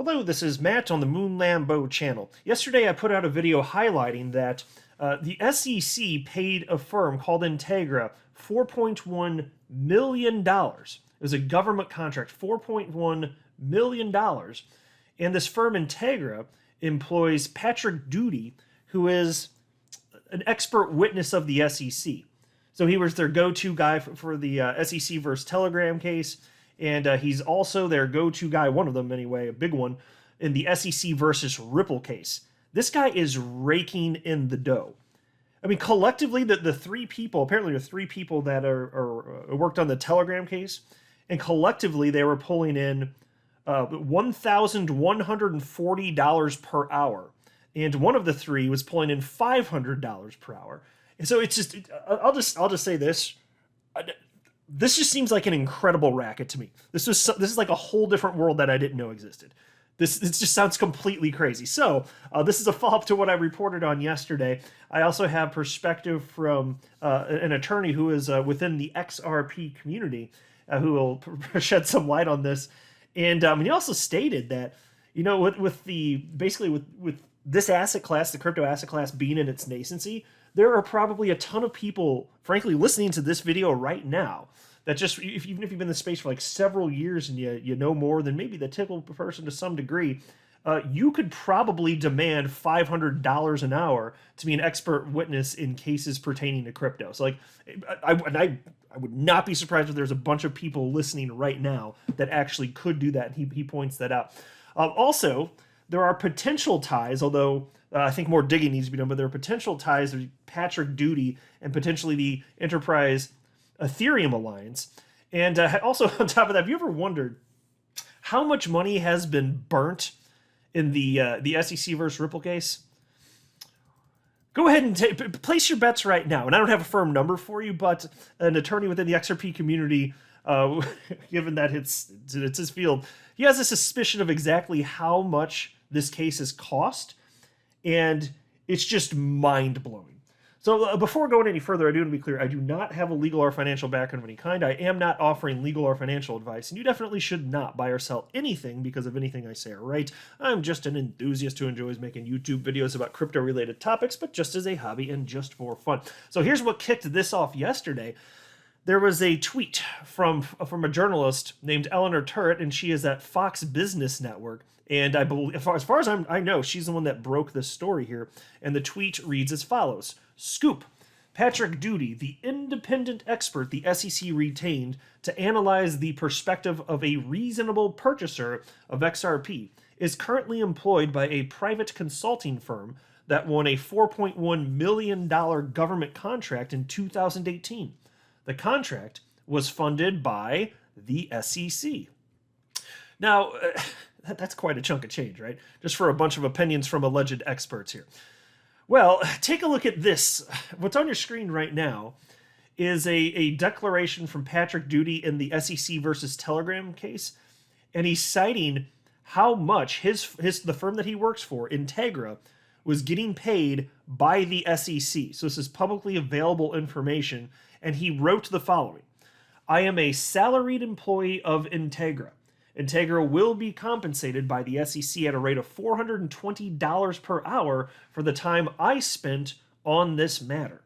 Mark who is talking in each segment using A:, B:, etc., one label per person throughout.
A: Hello, this is Matt on the Moon Lambo channel. Yesterday I put out a video highlighting that the SEC paid a firm called Integra $4.1 million. It was a government contract, $4.1 million. And this firm Integra employs Patrick Doody, who is an expert witness of the SEC. So he was their go-to guy for the SEC versus Telegram case. And he's also their go-to guy, one of them anyway, a big one, in the SEC versus Ripple case. This guy is raking in the dough. I mean, collectively, the three people, apparently there are three people that are worked on the Telegram case, and collectively they were pulling in $1,140 per hour. And one of the three was pulling in $500 per hour. And so it's just, I'll just say this. This just seems like an incredible racket to me. This is like a whole different world that I didn't know existed. This just sounds completely crazy. So this is a follow-up to what I reported on yesterday. I also have perspective from an attorney who is within the XRP community who will shed some light on this. And he also stated that, you know, with this asset class, the crypto asset class being in its nascency, there are probably a ton of people, frankly, listening to this video right now that just, even if you've been in the space for like several years and you know more than maybe the typical person to some degree, you could probably demand $500 an hour to be an expert witness in cases pertaining to crypto. So like, I would not be surprised if there's a bunch of people listening right now that actually could do that. And he points that out. Also, there are potential ties, although I think more digging needs to be done, but there are potential ties to Patrick Doody and potentially the Enterprise Ethereum Alliance. And also on top of that, have you ever wondered how much money has been burnt in the SEC versus Ripple case? Go ahead and place your bets right now. And I don't have a firm number for you, but an attorney within the XRP community, given that it's his field, he has a suspicion of exactly how much this case has cost, and it's just mind-blowing. So before going any further, I do want to be clear, I do not have a legal or financial background of any kind. I am not offering legal or financial advice, and you definitely should not buy or sell anything because of anything I say or write. I'm just an enthusiast who enjoys making YouTube videos about crypto-related topics, but just as a hobby and just for fun. So here's what kicked this off yesterday. There was a tweet from a journalist named Eleanor Turret, and she is at Fox Business Network. And I believe, as far as I know, she's the one that broke this story here. And the tweet reads as follows. Scoop. Patrick Doody, the independent expert the SEC retained to analyze the perspective of a reasonable purchaser of XRP, is currently employed by a private consulting firm that won a $4.1 million government contract in 2018. The contract was funded by the SEC. Now, that's quite a chunk of change, right? Just for a bunch of opinions from alleged experts here. Well, take a look at this. What's on your screen right now is a declaration from Patrick Doody in the SEC versus Telegram case, and he's citing how much the firm that he works for, Integra, was getting paid by the SEC. So this is publicly available information, and he wrote the following. I am a salaried employee of Integra. Integra will be compensated by the SEC at a rate of $420 per hour for the time I spent on this matter.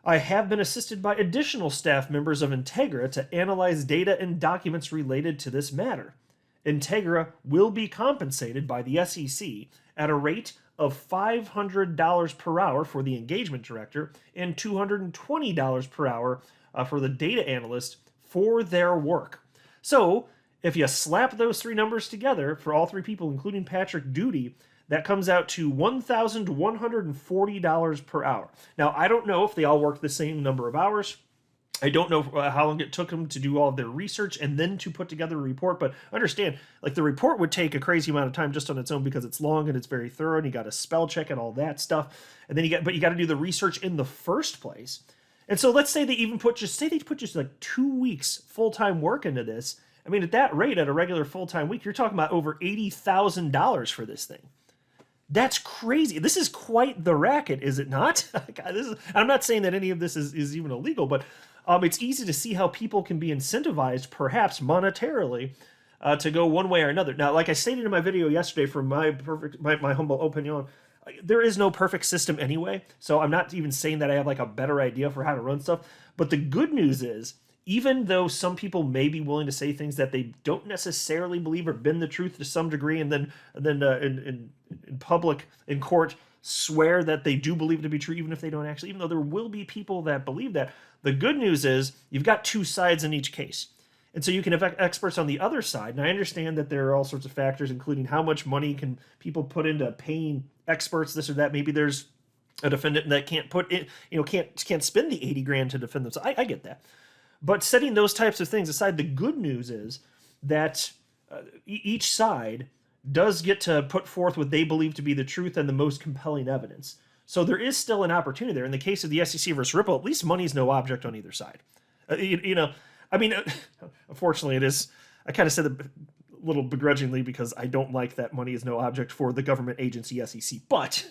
A: I have been assisted by additional staff members of Integra to analyze data and documents related to this matter. Integra will be compensated by the SEC at a rate of $500 per hour for the engagement director and $220 per hour for the data analyst for their work. So, if you slap those three numbers together for all three people, including Patrick Doody, that comes out to $1,140 per hour. Now, I don't know if they all work the same number of hours. I don't know how long it took them to do all of their research and then to put together a report, but understand, like, the report would take a crazy amount of time just on its own because it's long and it's very thorough, and you got to spell check and all that stuff. And then you got to do the research in the first place. And so let's say they put just like 2 weeks full-time work into this. I mean, at that rate, at a regular full-time week, you're talking about over $80,000 for this thing. That's crazy. This is quite the racket, is it not? God, I'm not saying that any of this is even illegal, but it's easy to see how people can be incentivized, perhaps monetarily, to go one way or another. Now, like I stated in my video yesterday, from my humble opinion, there is no perfect system anyway. So I'm not even saying that I have like a better idea for how to run stuff. But the good news is, even though some people may be willing to say things that they don't necessarily believe or bend the truth to some degree, and then in public, in court, swear that they do believe it to be true, even if they don't actually, even though there will be people that believe that, the good news is you've got two sides in each case. And so you can have experts on the other side. And I understand that there are all sorts of factors, including how much money can people put into paying experts, this or that. Maybe there's a defendant that can't put it, can't spend the 80 grand to defend them. So I get that. But setting those types of things aside, the good news is that each side does get to put forth what they believe to be the truth and the most compelling evidence. So there is still an opportunity there. In the case of the SEC versus Ripple, at least money is no object on either side. Unfortunately, it is. I kind of said it a little begrudgingly because I don't like that money is no object for the government agency SEC. But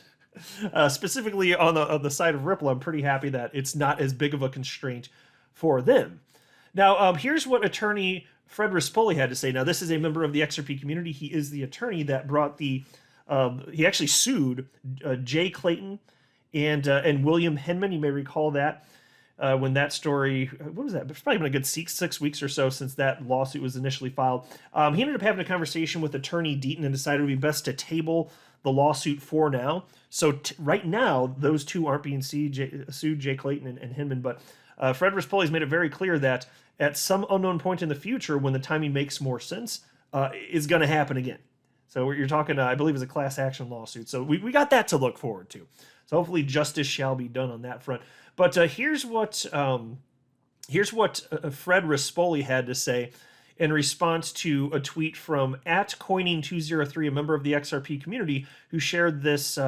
A: specifically on the side of Ripple, I'm pretty happy that it's not as big of a constraint for them. Now, here's what attorney Fred Rispoli had to say. Now, this is a member of the XRP community. He is the attorney that brought he actually sued Jay Clayton and William Hinman. You may recall that when that story, what was that? It's probably been a good 6 weeks or so since that lawsuit was initially filed. He ended up having a conversation with attorney Deaton and decided it would be best to table the lawsuit for now. So right now, those two aren't being sued, Jay Clayton and Hinman, but Fred Rispoli has made it very clear that at some unknown point in the future, when the timing makes more sense, is going to happen again. So you're talking, I believe, is a class action lawsuit. So we got that to look forward to. So hopefully justice shall be done on that front. But here's what Fred Rispoli had to say in response to a tweet from @coining203, a member of the XRP community, who shared this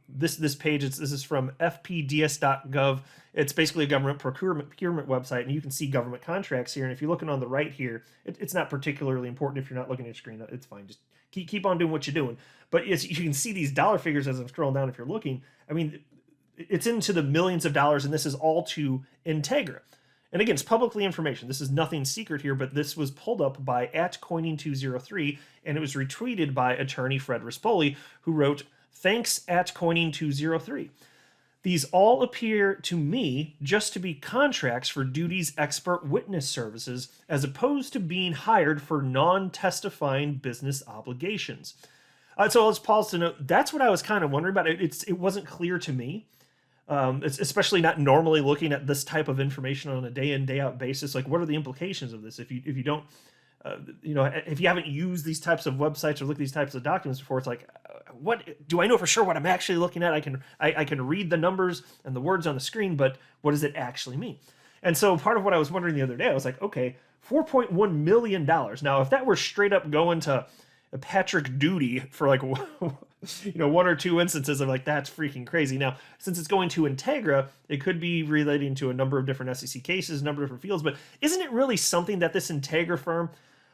A: this page. This is from fpds.gov. It's basically a government procurement website, and you can see government contracts here. And if you're looking on the right here, it's not particularly important if you're not looking at your screen. It's fine. Just keep on doing what you're doing. But you can see these dollar figures as I'm scrolling down if you're looking. I mean, it's into the millions of dollars, and this is all to Integra. And again, it's publicly information. This is nothing secret here, but this was pulled up by @coining203, and it was retweeted by attorney Fred Rispoli, who wrote, "Thanks @coining203. These all appear to me just to be contracts for Doody's expert witness services, as opposed to being hired for non-testifying business obligations." So let's pause to note, that's what I was kind of wondering about. It wasn't clear to me. It's especially not normally looking at this type of information on a day in, day out basis. Like, what are the implications of this? If you don't, if you haven't used these types of websites or looked at these types of documents before, it's like, what do I know for sure what I'm actually looking at? I can read the numbers and the words on the screen, but what does it actually mean? And so part of what I was wondering the other day, I was like, okay, $4.1 million. Now, if that were straight up going to Patrick Doody for like, one or two instances, I'm like, that's freaking crazy. Now, since it's going to Integra, it could be relating to a number of different SEC cases, a number of different fields, but isn't it really something that this Integra firm,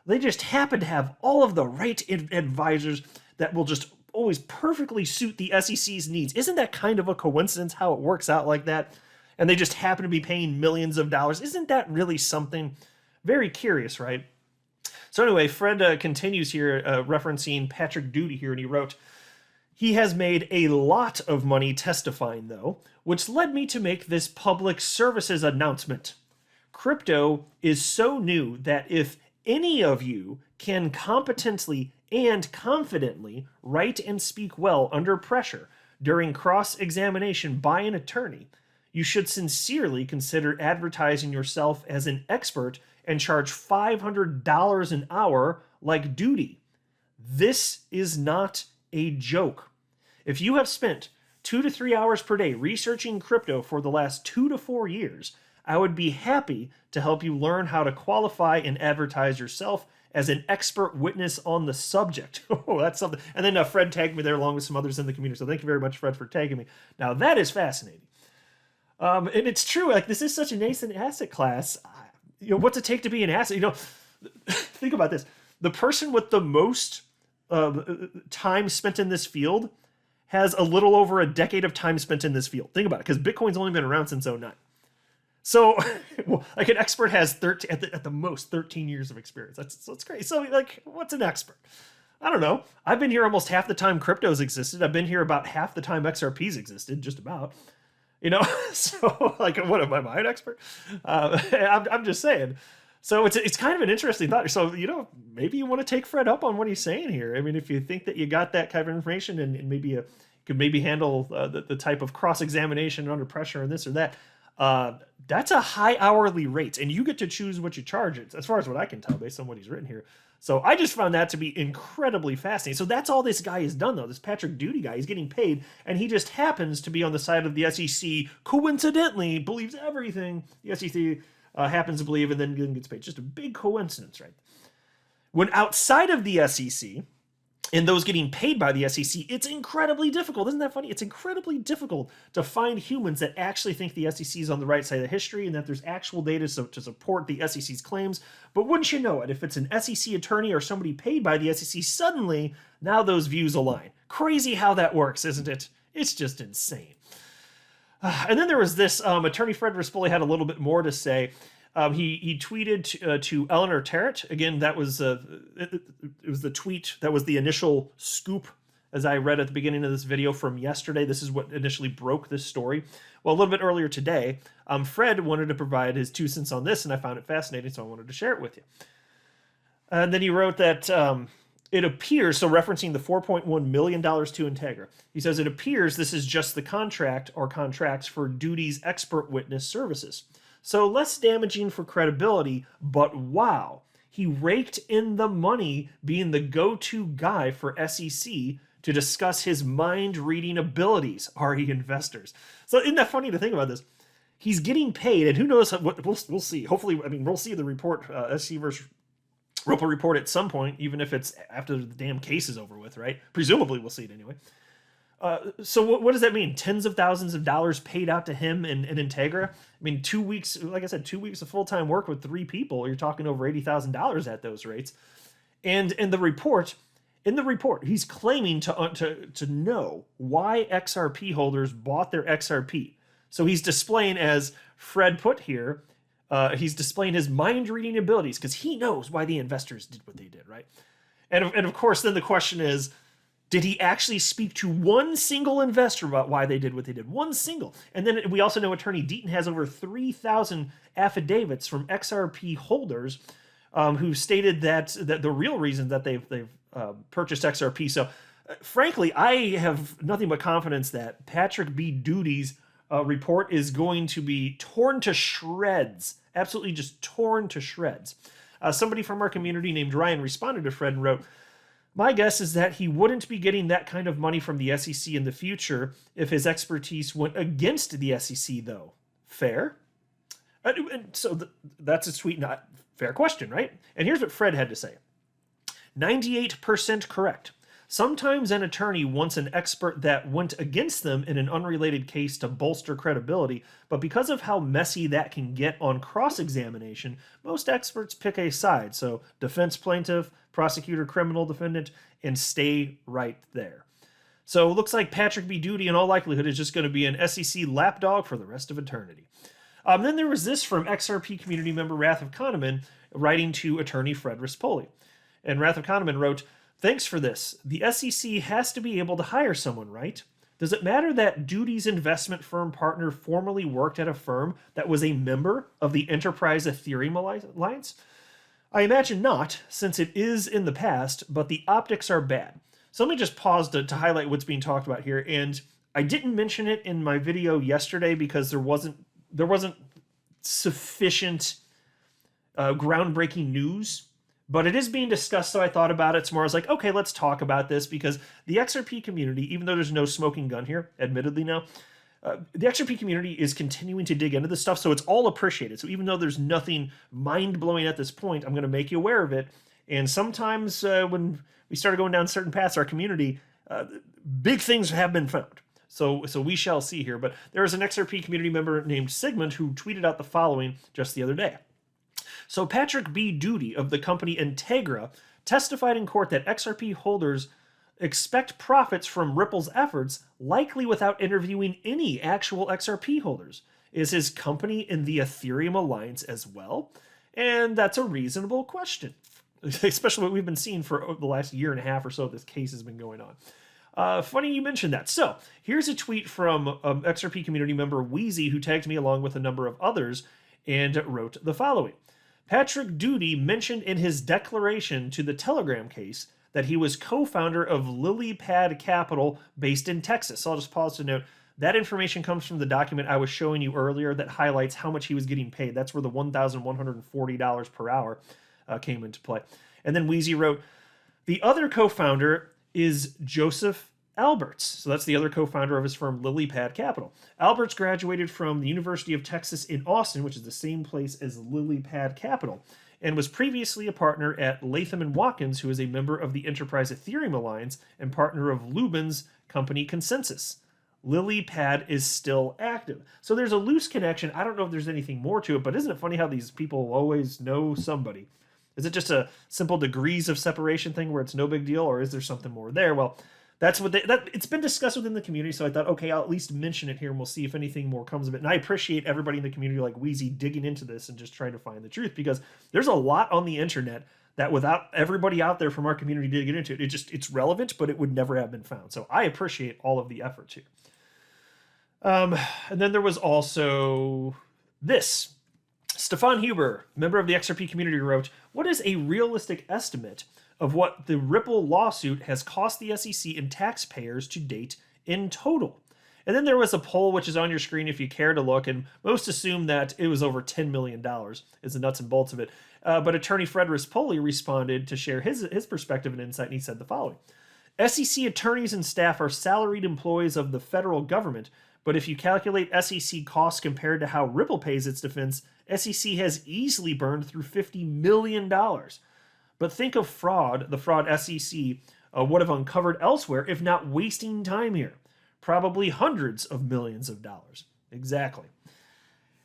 A: they just happen to have all of the right advisors that will just always perfectly suit the SEC's needs? Isn't that kind of a coincidence how it works out like that? And they just happen to be paying millions of dollars. Isn't that really something? Very curious, right? So anyway, Fred continues here referencing Patrick Doody here, and he wrote, "He has made a lot of money testifying, though, which led me to make this public services announcement. Crypto is so new that if any of you can competently and confidently write and speak well under pressure during cross-examination by an attorney, you should sincerely consider advertising yourself as an expert and charge $500 an hour like Doody. This is not a joke. If you have spent 2 to 3 hours per day researching crypto for the last 2 to 4 years, I would be happy to help you learn how to qualify and advertise yourself as an expert witness on the subject." Oh, that's something. And then Fred tagged me there along with some others in the community. So thank you very much, Fred, for tagging me. Now, that is fascinating. And it's true. Like, this is such a nascent asset class. What's it take to be an asset? Think about this. The person with the most time spent in this field has a little over a decade of time spent in this field. Think about it, because Bitcoin's only been around since 2009. So, well, like an expert has 13 at the most 13 years of experience. That's great. So, like, what's an expert? I don't know. I've been here almost half the time cryptos existed. I've been here about half the time XRPs existed, just about. You know, so like, what am I an expert? I'm just saying. So it's kind of an interesting thought. So, you know, maybe you want to take Fred up on what he's saying here. I mean, if you think that you got that kind of information and maybe you could maybe handle the type of cross-examination under pressure and this or that, that's a high hourly rate, and you get to choose what you charge it, as far as what I can tell based on what he's written here. So I just found that to be incredibly fascinating. So that's all this guy has done, though. This Patrick Doody guy, he's getting paid, and he just happens to be on the side of the SEC, coincidentally, believes everything the SEC happens to believe, and then gets paid. Just a big coincidence, right? When outside of the SEC, and those getting paid by the SEC, it's incredibly difficult. Isn't that funny? It's incredibly difficult to find humans that actually think the SEC is on the right side of history and that there's actual data to support the SEC's claims. But wouldn't you know it, if it's an SEC attorney or somebody paid by the SEC, suddenly now those views align. Crazy how that works, isn't it? It's just insane. And then there was this, Attorney Fred Rispoli had a little bit more to say. He tweeted to Eleanor Terrett. Again, that was it was the tweet that was the initial scoop, as I read at the beginning of this video from yesterday. This is what initially broke this story. Well, a little bit earlier today, Fred wanted to provide his 2 cents on this, and I found it fascinating, so I wanted to share it with you. And then he wrote that it appears, so referencing the $4.1 million to Integra, he says, it appears this is just the contract or contracts for Doody's expert witness services. So less damaging for credibility, but wow, he raked in the money being the go-to guy for SEC to discuss his mind-reading abilities, RE investors. So isn't that funny to think about this? He's getting paid, and who knows what we'll see. Hopefully, I mean, we'll see the report, SEC versus Ripple report at some point, even if it's after the damn case is over with, right? Presumably we'll see it anyway. So what does that mean? Tens of thousands of dollars paid out to him and Integra? I mean, 2 weeks, like I said, 2 weeks of full-time work with 3 people, you're talking over $80,000 at those rates. And in the report, he's claiming to know why XRP holders bought their XRP. So he's displaying, as Fred put here, he's displaying his mind-reading abilities because he knows why the investors did what they did, right? And of course, then the question is, did he actually speak to one single investor about why they did what they did? One single. And then we also know Attorney Deaton has over 3,000 affidavits from XRP holders who stated that the real reason that they've purchased XRP. So frankly, I have nothing but confidence that Patrick B. Doody's report is going to be torn to shreds. Absolutely just torn to shreds. Somebody from our community named Ryan responded to Fred and wrote, my guess is that he wouldn't be getting that kind of money from the SEC in the future if his expertise went against the SEC, though. Fair? And so that's a sweet, not fair question, right? And here's what Fred had to say. 98% correct. Sometimes an attorney wants an expert that went against them in an unrelated case to bolster credibility, but because of how messy that can get on cross-examination, most experts pick a side. So defense plaintiff, prosecutor, criminal defendant, and stay right there. So it looks like Patrick B. Doody in all likelihood is just going to be an SEC lapdog for the rest of eternity. Then there was this from XRP community member Wrath of Kahneman writing to attorney Fred Rispoli. And Wrath of Kahneman wrote, thanks for this. The SEC has to be able to hire someone, right? Does it matter that Doody's investment firm partner formerly worked at a firm that was a member of the Enterprise Ethereum Alliance? I imagine not, since it is in the past, but the optics are bad. So let me just pause to highlight what's being talked about here. And I didn't mention it in my video yesterday because there wasn't sufficient groundbreaking news. But it is being discussed, so I thought about it some more. I was like, okay, let's talk about this, because the XRP community, even though there's no smoking gun here, admittedly no, the XRP community is continuing to dig into this stuff, so it's all appreciated. So even though there's nothing mind-blowing at this point, I'm going to make you aware of it. And sometimes when we started going down certain paths, our community, big things have been found. So we shall see here. But there is an XRP community member named Sigmund who tweeted out the following just the other day. So Patrick B. Doody of the company Integra testified in court that XRP holders expect profits from Ripple's efforts, likely without interviewing any actual XRP holders. Is his company in the Ethereum Alliance as well? And that's a reasonable question, especially what we've been seeing for the last year and a half or so this case has been going on. Funny you mentioned that. So here's a tweet from XRP community member Wheezy, who tagged me along with a number of others and wrote the following. Patrick Doody mentioned in his declaration to the Telegram case that he was co-founder of LilyPad Capital based in Texas. So I'll just pause to note that information comes from the document I was showing you earlier that highlights how much he was getting paid. That's where the $1,140 per hour came into play. And then Wheezy wrote, the other co-founder is Joseph Alberts. So that's the other co-founder of his firm, LilyPad Capital. Alberts graduated from the University of Texas in Austin, which is the same place as LilyPad Capital, and was previously a partner at Latham & Watkins, who is a member of the Enterprise Ethereum Alliance and partner of Lubin's company Consensus. LilyPad is still active. So there's a loose connection. I don't know if there's anything more to it, but isn't it funny how these people always know somebody? Is it just a simple degrees of separation thing where it's no big deal, or is there something more there? Well, that's what it's been discussed within the community, so I thought, okay, I'll at least mention it here, and we'll see if anything more comes of it. And I appreciate everybody in the community like Wheezy digging into this and just trying to find the truth, because there's a lot on the internet that without everybody out there from our community digging into it, it's relevant, but it would never have been found. So I appreciate all of the efforts here. And then there was also this. Stefan Huber, member of the XRP community, wrote, what is a realistic estimate of what the Ripple lawsuit has cost the SEC and taxpayers to date in total? And then there was a poll, which is on your screen if you care to look, and most assume that it was over $10 million is the nuts and bolts of it. But attorney Fred Rispoli responded to share his perspective and insight, and he said the following. SEC attorneys and staff are salaried employees of the federal government, but if you calculate SEC costs compared to how Ripple pays its defense, SEC has easily burned through $50 million. But think of fraud, the fraud SEC would have uncovered elsewhere if not wasting time here. Probably hundreds of millions of dollars. Exactly.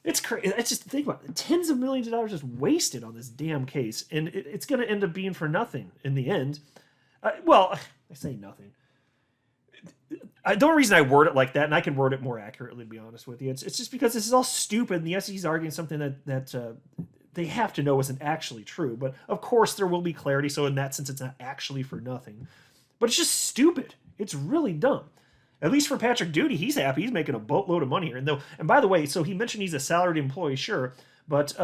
A: It's crazy. It's just, think about it. Tens of millions of dollars just wasted on this damn case, and it's going to end up being for nothing in the end. Well, I say nothing. The only reason I word it like that, and I can word it more accurately, to be honest with you, it's just because this is all stupid, and the SEC is arguing something that they have to know isn't actually true. But of course, there will be clarity, so in that sense, it's not actually for nothing. But it's just stupid. It's really dumb. At least for Patrick Doody, he's happy. He's making a boatload of money here. And by the way, so he mentioned he's a salaried employee, sure, but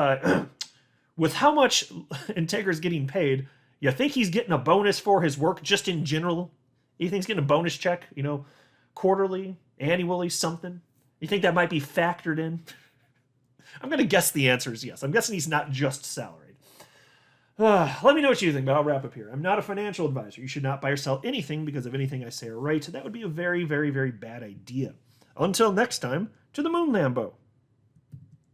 A: with how much Integra's getting paid, you think he's getting a bonus for his work just in general? You think he's getting a bonus check, quarterly, annually, something? You think that might be factored in? I'm going to guess the answer is yes. I'm guessing he's not just salaried. Let me know what you think, but I'll wrap up here. I'm not a financial advisor. You should not buy or sell anything because of anything I say or write. That would be a very, very, very bad idea. Until next time, to the moon, Lambo.